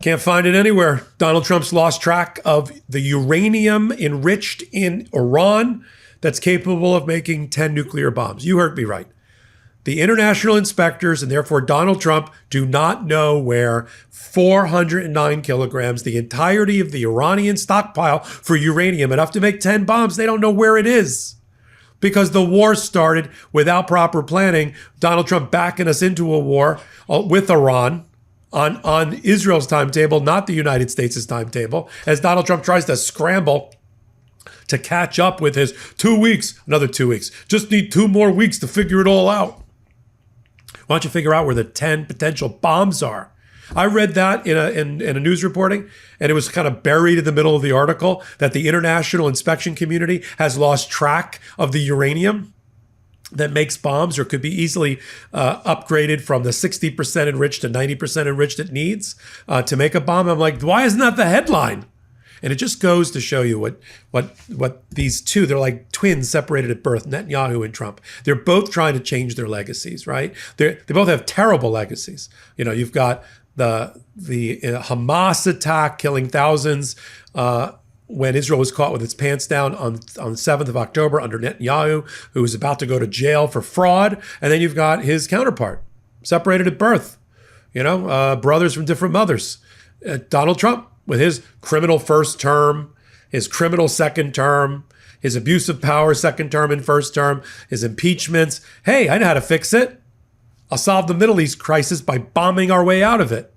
Can't find it anywhere. Donald Trump's lost track of the uranium enriched in Iran that's capable of making 10 nuclear bombs. You heard me right. The international inspectors, and therefore Donald Trump, do not know where 409 kilograms, the entirety of the Iranian stockpile for uranium, enough to make 10 bombs, they don't know where it is. Because the war started without proper planning, Donald Trump backing us into a war with Iran on Israel's timetable, not the United States' timetable, as Donald Trump tries to scramble to catch up with his 2 weeks, another 2 weeks. Just need 2 more weeks to figure it all out. Why don't you figure out where the 10 potential bombs are? I read that in a news reporting, and it was kind of buried in the middle of the article that the international inspection community has lost track of the uranium that makes bombs, or could be easily upgraded from the 60% enriched to 90% enriched it needs to make a bomb. I'm like, why isn't that the headline? And it just goes to show you what these two, they're like twins separated at birth, Netanyahu and Trump. They're both trying to change their legacies, right? They both have terrible legacies. You know, you've got the Hamas attack killing thousands when Israel was caught with its pants down on the 7th of October under Netanyahu, who was about to go to jail for fraud. And then you've got his counterpart, separated at birth, brothers from different mothers. Donald Trump, with his criminal first term, his criminal second term, his abuse of power second term and first term, his impeachments. Hey, I know how to fix it. I'll solve the Middle East crisis by bombing our way out of it.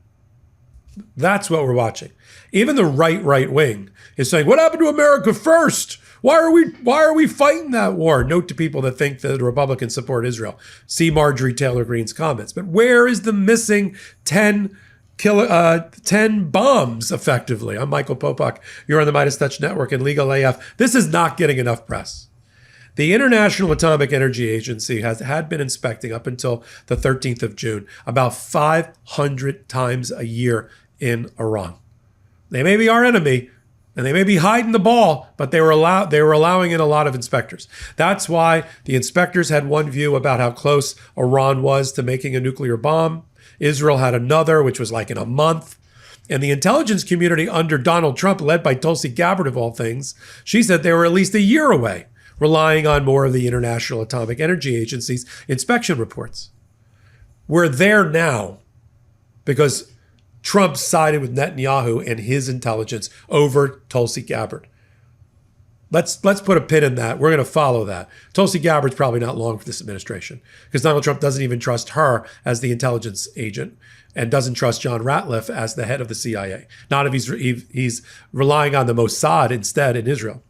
That's what we're watching. Even the right wing is saying, what happened to America first? Why are we fighting that war? Note to people that think that the Republicans support Israel. See Marjorie Taylor Greene's comments. But where is the missing 10 bombs, effectively? I'm Michael Popok. You're on the MeidasTouch Network and Legal AF. This is not getting enough press. The International Atomic Energy Agency had been inspecting up until the 13th of June about 500 times a year in Iran. They may be our enemy, and they may be hiding the ball, but they were allowing in a lot of inspectors. That's why the inspectors had one view about how close Iran was to making a nuclear bomb. Israel had another, which was like in a month. And the intelligence community under Donald Trump, led by Tulsi Gabbard of all things, she said they were at least a year away, relying on more of the International Atomic Energy Agency's inspection reports. We're there now because Trump sided with Netanyahu and his intelligence over Tulsi Gabbard. Let's put a pin in that. We're going to follow that. Tulsi Gabbard's probably not long for this administration because Donald Trump doesn't even trust her as the intelligence agent and doesn't trust John Ratcliffe as the head of the CIA. Not if he's relying on the Mossad instead in Israel.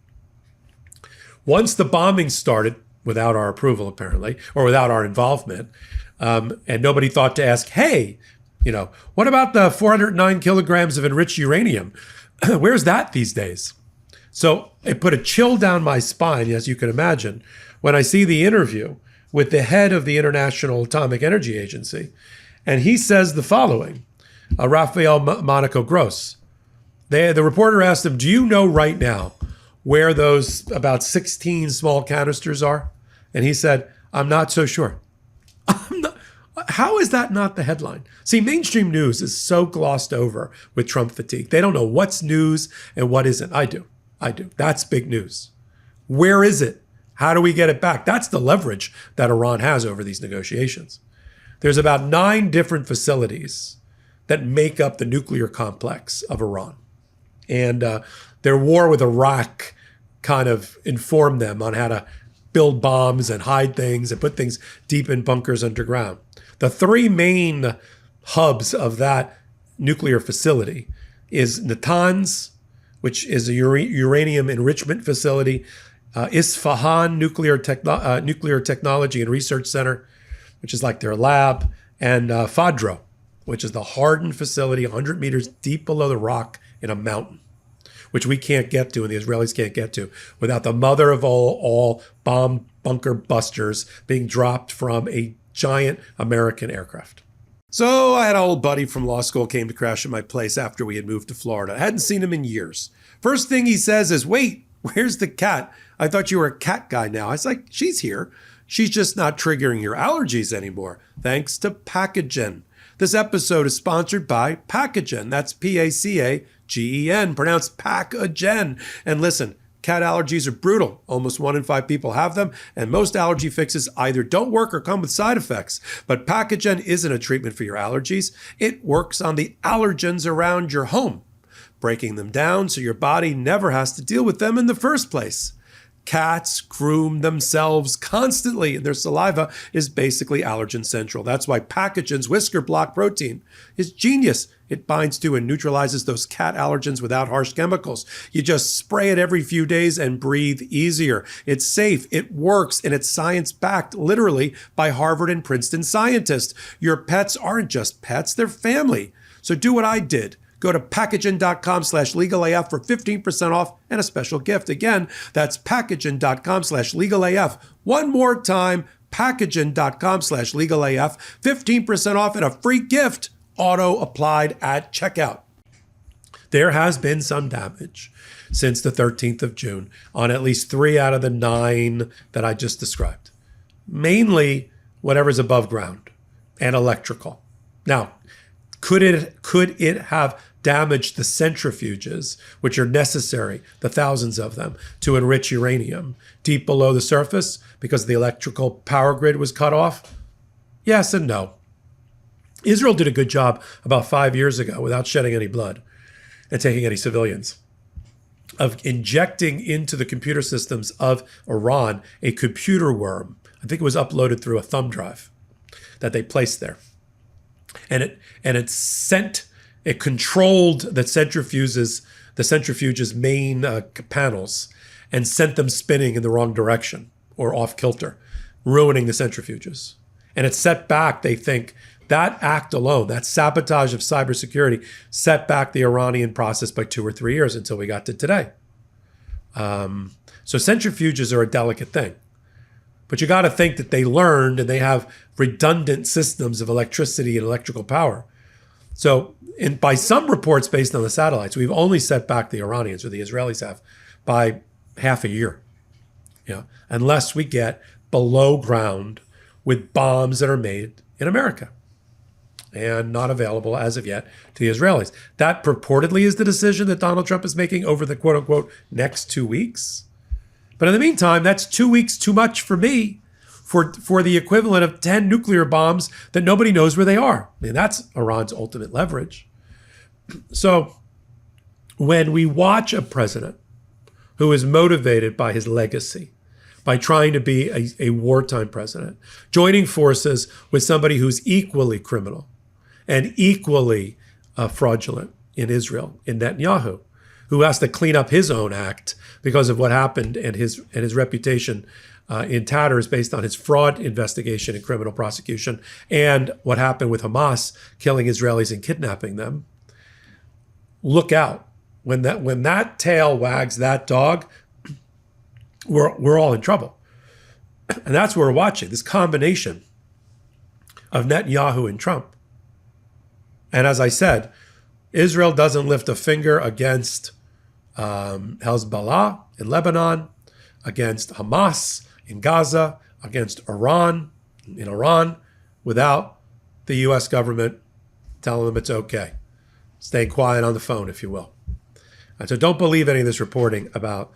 Once the bombing started, without our approval apparently, or without our involvement, and nobody thought to ask, hey, what about the 409 kilograms of enriched uranium? Where's that these days? So it put a chill down my spine, as you can imagine, when I see the interview with the head of the International Atomic Energy Agency. And he says the following, Rafael Monaco Gross. The reporter asked him, do you know right now where those about 16 small canisters are? And he said, I'm not so sure. How is that not the headline? See, mainstream news is so glossed over with Trump fatigue. They don't know what's news and what isn't. I do. That's big news. Where is it? How do we get it back? That's the leverage that Iran has over these negotiations. There's about 9 different facilities that make up the nuclear complex of Iran. And their war with Iraq kind of informed them on how to build bombs and hide things and put things deep in bunkers underground. The 3 main hubs of that nuclear facility is Natanz, which is a uranium enrichment facility, Isfahan Nuclear Technology and Research Center, which is like their lab, and Fadro, which is the hardened facility 100 meters deep below the rock in a mountain, which we can't get to and the Israelis can't get to without the mother of all bomb bunker busters being dropped from a giant American aircraft. So I had an old buddy from law school came to crash at my place after we had moved to Florida. I hadn't seen him in years. First thing he says is, wait, where's the cat? I thought you were a cat guy now. I was like, she's here. She's just not triggering your allergies anymore, thanks to Packaging. This episode is sponsored by Pacogen. That's P-A-C-A-G-E-N, pronounced Pacogen. And listen, cat allergies are brutal. Almost 1 in 5 people have them, and most allergy fixes either don't work or come with side effects. But Pacogen isn't a treatment for your allergies. It works on the allergens around your home, breaking them down so your body never has to deal with them in the first place. Cats groom themselves constantly, and their saliva is basically allergen central. That's why Pacogen's whisker block protein is genius. It binds to and neutralizes those cat allergens without harsh chemicals. You just spray it every few days and breathe easier. It's safe, it works, and it's science-backed, literally, by Harvard and Princeton scientists. Your pets aren't just pets, they're family. So do what I did. Go to Pacogen.com/legalaf for 15% off and a special gift. Again, that's Pacogen.com/legalaf. One more time, Pacogen.com/legalaf, 15% off and a free gift auto-applied at checkout. There has been some damage since the 13th of June on at least 3 out of the 9 that I just described. Mainly whatever's above ground and electrical. Now, could it have damaged the centrifuges, which are necessary, the thousands of them, to enrich uranium deep below the surface because the electrical power grid was cut off? Yes and no. Israel did a good job about 5 years ago without shedding any blood and taking any civilians of injecting into the computer systems of Iran a computer worm. I think it was uploaded through a thumb drive that they placed there. And it controlled the centrifuge's main panels and sent them spinning in the wrong direction or off kilter, ruining the centrifuges. And it set back, they think, that act alone, that sabotage of cybersecurity, set back the Iranian process by 2 or 3 years until we got to today. So centrifuges are a delicate thing. But you got to think that they learned and they have redundant systems of electricity and electrical power. So by some reports based on the satellites, we've only set back the Iranians, or the Israelis have, by half a year. Unless we get below ground with bombs that are made in America and not available as of yet to the Israelis. That purportedly is the decision that Donald Trump is making over the quote unquote next 2 weeks. But in the meantime, that's 2 weeks too much for me for the equivalent of 10 nuclear bombs that nobody knows where they are. I mean, that's Iran's ultimate leverage. So when we watch a president who is motivated by his legacy, by trying to be a wartime president, joining forces with somebody who's equally criminal and equally fraudulent in Israel, in Netanyahu, who has to clean up his own act because of what happened and his reputation in tatters based on his fraud investigation and criminal prosecution and what happened with Hamas killing Israelis and kidnapping them. Look out. When that tail wags that dog, we're all in trouble. And that's what we're watching, this combination of Netanyahu and Trump. And as I said, Israel doesn't lift a finger against Hezbollah in Lebanon, against Hamas in Gaza, against Iran in Iran, without the U.S. government telling them it's okay. Stay quiet on the phone, if you will. And so don't believe any of this reporting about,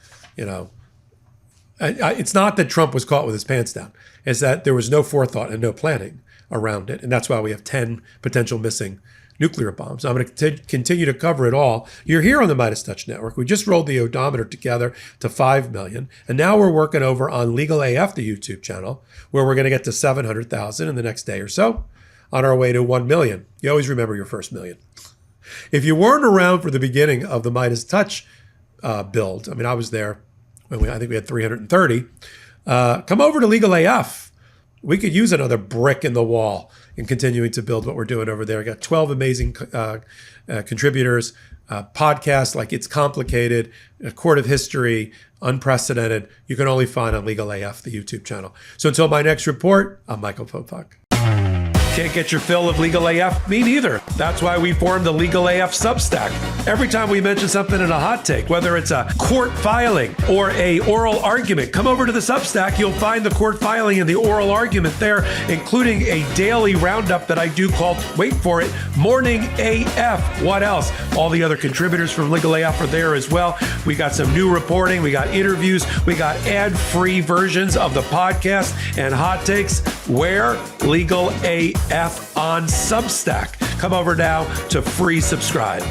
it's not that Trump was caught with his pants down. It's that there was no forethought and no planning around it. And that's why we have 10 potential missing nuclear bombs. I'm going to continue to cover it all. You're here on the MeidasTouch Network. We just rolled the odometer together to 5 million. And now we're working over on Legal AF, the YouTube channel, where we're going to get to 700,000 in the next day or so, on our way to 1 million. You always remember your first million. If you weren't around for the beginning of the MeidasTouch build, I mean, I was there when I think we had 330. Come over to Legal AF. We could use another brick in the wall in continuing to build what we're doing over there. I got 12 amazing contributors, podcasts like It's Complicated, A Court of History, Unprecedented. You can only find on Legal AF, the YouTube channel. So until my next report, I'm Michael Popok. Can't get your fill of Legal AF? Me neither. That's why we formed the Legal AF Substack. Every time we mention something in a hot take, whether it's a court filing or a oral argument, come over to the Substack. You'll find the court filing and the oral argument there, including a daily roundup that I do called, wait for it, Morning AF. What else? All the other contributors from Legal AF are there as well. We got some new reporting. We got interviews. We got ad-free versions of the podcast and hot takes. Where? Legal AF on Substack. Come over now to free subscribe.